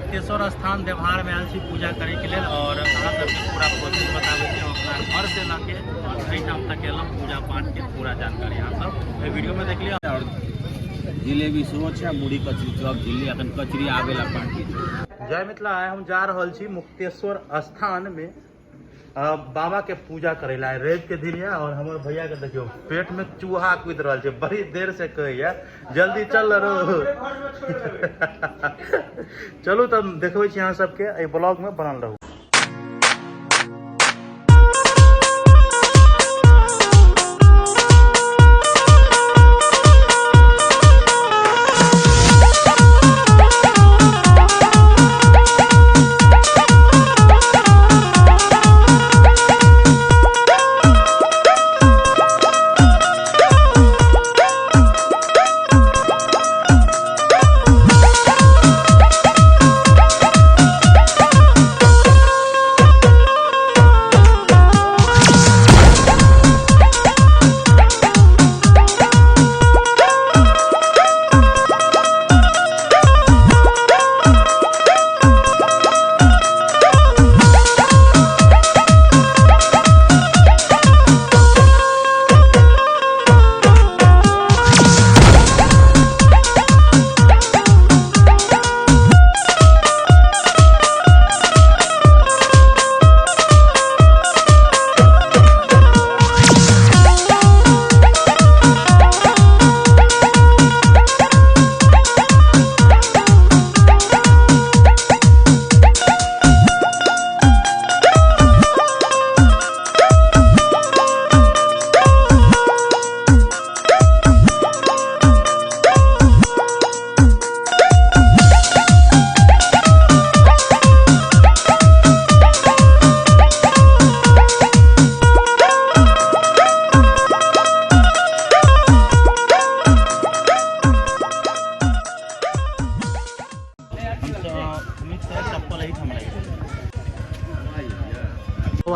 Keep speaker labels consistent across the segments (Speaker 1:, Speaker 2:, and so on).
Speaker 1: मुक्तेश्वर स्थान देवहार में आयल छी पूजा करे के लिए और अहाँ सबके पूरा प्रोसेस बताबै छी। अपना घर से लके और एहिठाम तक एलहुँ पूजा पाठ के पूरा जानकारी अहाँ सब एहि वीडियो में देख लिअ।
Speaker 2: और जिलेबी सेहो छै, मुरही कचरी सब झिल्ली अखन कचरी आबेला बाकी।
Speaker 1: जय मिथिला, हम जा रहल छी मुक्तेश्वर स्थान में बाबा के पूजा करे ला रेव के दिन है। और हमारे भैया के देखियो पेट में चूहा कूद रहा है, बड़ी देर से कहे जल्दी चल रहो। चलू तब देखबे छी अहाँ सबके ब्लॉग में बनल रहू।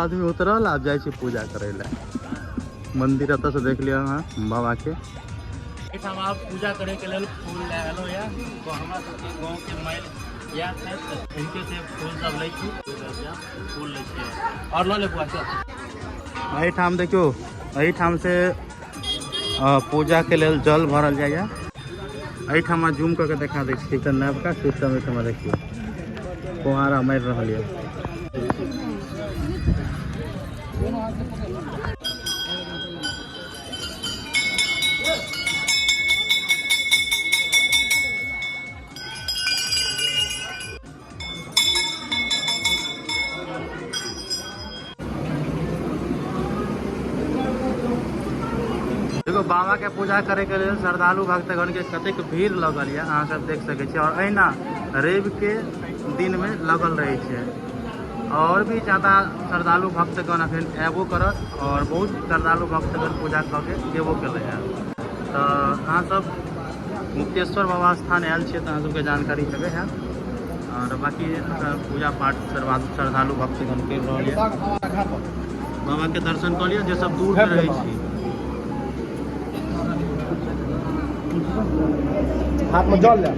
Speaker 1: आदमी उतरल आप जाए छी पूजा करे ला मंदिर एत से देख लिया हाँ बाबा के। आप पूजा करे के लिए फूल ले आलो या तो हमरा सबके गांव के मैल या है इनके से फूल सब ले छी, फूल ले छी और लो ले बुआ सब। एही ठाम देखियो, एही ठाम से पूजा के लिए जल भरल जाए। एही ठाम जूम करके देखा दे छी त नवका सिस्टम एठाम देखियो कोहारा मार रहल है। देखो बाबा के पूजा करे के लिए श्रद्धालु भक्तगण के कतेक भीड़ लगल है, अहाँ सब देख सके छी। और अहिना रवि के दिन में लगल रहे छे और भी ज़्यादा श्रद्धालु भक्तगण अखन एबो करत और बहुत श्रद्धालु भक्तगण पूजा करके गेबो कले हैं। तो अहाँ सब मुक्तेश्वर बाबा स्थान आयल छे तो अहाँ सबके जानकारी हेबे है। और बाकी पूजा पाठ श्रद्धालु भक्तगण कर रहे हैं। बाबा के दर्शन कर लिया जो सब दूर से रहे छी।
Speaker 2: हाथ में जल ले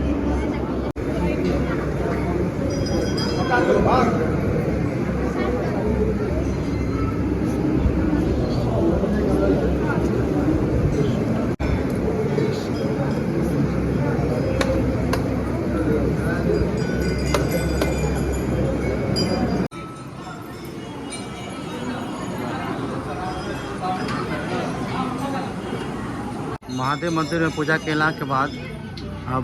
Speaker 1: महादेव मंदिर में पूजा केला के बाद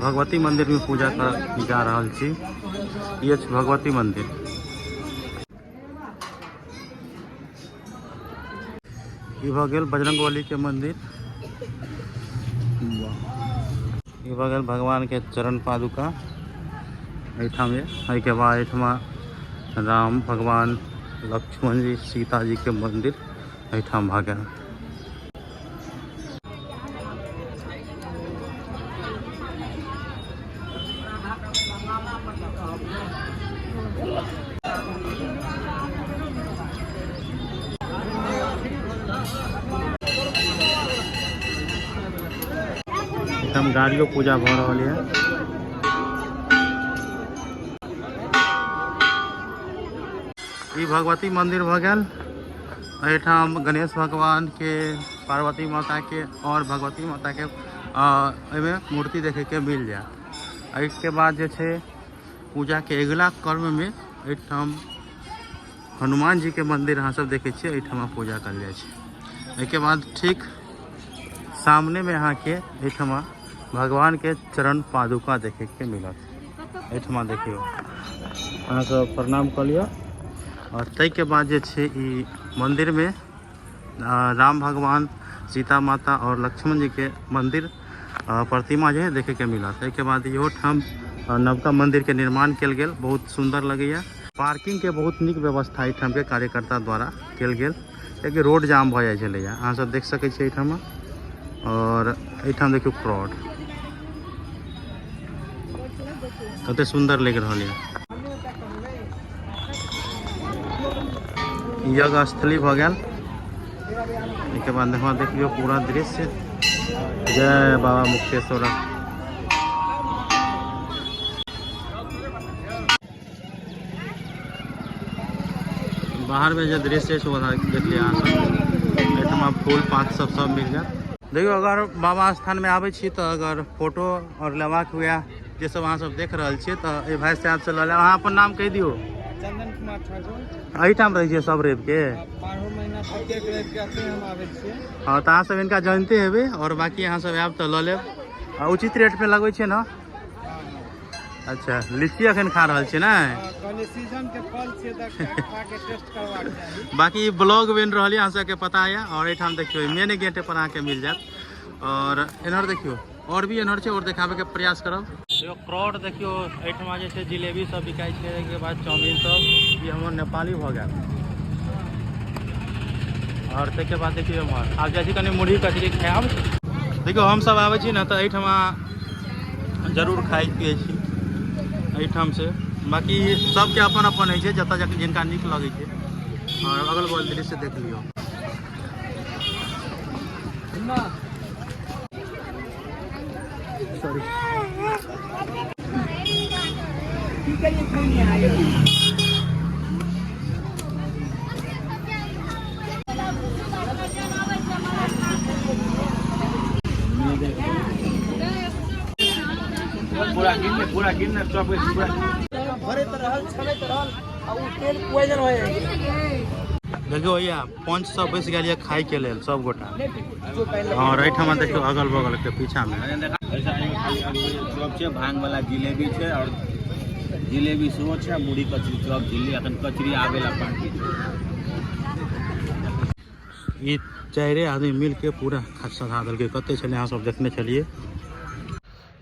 Speaker 1: भगवती मंदिर में पूजा कर जा रहल छी। ये भगवती मंदिर, ये भ गेल बजरंगबली के मंदिर, ये भ गेल भगवान के चरण पादुका एठाम है। के बाद एठमा राम भगवान लक्ष्मण जी सीता जी के मंदिर एठाम भ गेल। एकदम गाड़ियों पूजा भ रहा है। ई भगवती मंदिर भ गेल। एहिठाम गणेश भगवान के, पार्वती माता के और भगवती माता के एहिमे मूर्ति देखे के मिल जाए। एहिके बाद जे छै पूजा के अगला क्रम में एहिठाम हनुमान जी के मंदिर अहाँ सब देखे छियै, एहिठाम पूजा कल जाए छै। एहिके बाद ठीक सामने में अहाँ के एहिठाम भगवान के चरण पादुका देखे के मिलत। एहिठाम देखियो अहाँ सब प्रणाम कर लियो। और तै के बाद जे छै ई मंदिर में राम भगवान, सीता माता और लक्ष्मण जी के मंदिर प्रतिमा जो है देखे के मिलत। एहिके बाद इहो ठाम नवका मंदिर के निर्माण कल गेल, बहुत सुंदर लगैया। पार्किंग के बहुत निक व्यवस्था एहिठाम के कार्यकर्ता द्वारा कल गेल, कियाकि रोड जाम भ जाय छलैया, अहाँ सब देख सकै छियै एहिठाम। और एहिठाम देखियो क्राउड कते सुंदर लग रहा है। यज्ञ स्थली भ गेल। इसके बाद देखियो पूरा दृश्य। जय बाबा मुक्तेश्वर। बाहर में जो दृश्य है वो देख लिया अहाँ सब। फूल पात सब मिल जाए। देखियो अगर बाबा स्थान में आवे छी तो अगर फोटो और लेवाक हुआ जे सब अहाँ सब देख रहा छे तो ए भाई साहब से ले। अहाँ अपन नाम कह दियो।
Speaker 2: चंदन कुमार ठाकुर।
Speaker 1: एहिठाम रहे छे सब रेब के?
Speaker 2: 12 महीना प्रत्येक रेब के हम आवे छे।
Speaker 1: हाँ तो अहाँ सब इनका जानते हेबे, और बाकी अहाँ सब आब तो ल लेब। उचित रेट पे लगवे छे ना? अच्छा, लीची अखन खा रहल छे ना?
Speaker 2: कहले सीजन के फल छे त खा के टेस्ट करबाक चाही।
Speaker 1: बाकी ब्लॉग बन रही है, अहाँ सबके पता है। और एठाम देखियो मेन गेट पर आके मिल जात। और एनहर देखियो और भी एनहर छे, और देखाबे के प्रयास करब। देखियो क्राउड देखियो, एठमा जे छे जिलेबी सब बिकाई छे, के बाद चाउमीन सब, ये हमर नेपाली भ गेल। और ते के बाद देखियो हमर आब जाय छी कनी मुरही कचरी खायब। देखियो हम सब आवे छी ना त एठमा जरूर खाई पिए छी एठाम से। बाकी सबके अपन अपन है, जत जिनका निक लगे छे। और अगल बगल दृश्य देख लियो। सॉरी पूरा गिन सब पूरा भरे त रहल छले त रहल आ उ तेल पॉइजन होय। देखियो भैया 500 बस गेलिए खाई के लेल सब गोटा। और एठमा देखियो अगल बगल के पीछा में सब छे, भांग वाला जिलेबी छे, और जिलेबी सेहो छे, मुड़ी कचरी चॉप झिल्ली अखन कचरी आवेला पार्टी। ई चारे आदमी मिल के पूरा सधा दल के कते छले अहाँ सब देखने छलिए।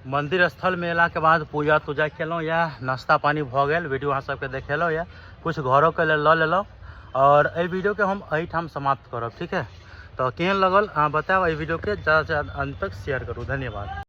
Speaker 1: मंदिर स्थल में अला के बाद पूजा तूजा केलौं या नाश्ता पानी भ गेल। वीडियो अहाँ सबके देखेलौं या कुछ घरों के लेल ल लेलौं। और ए वीडियो के हम एहिठाम समाप्त करब, ठीक है। तो केहन लगल अहाँ बताएब। ए वीडियो के ज़्यादा से ज़्यादा अंत तक शेयर करूँ। धन्यवाद।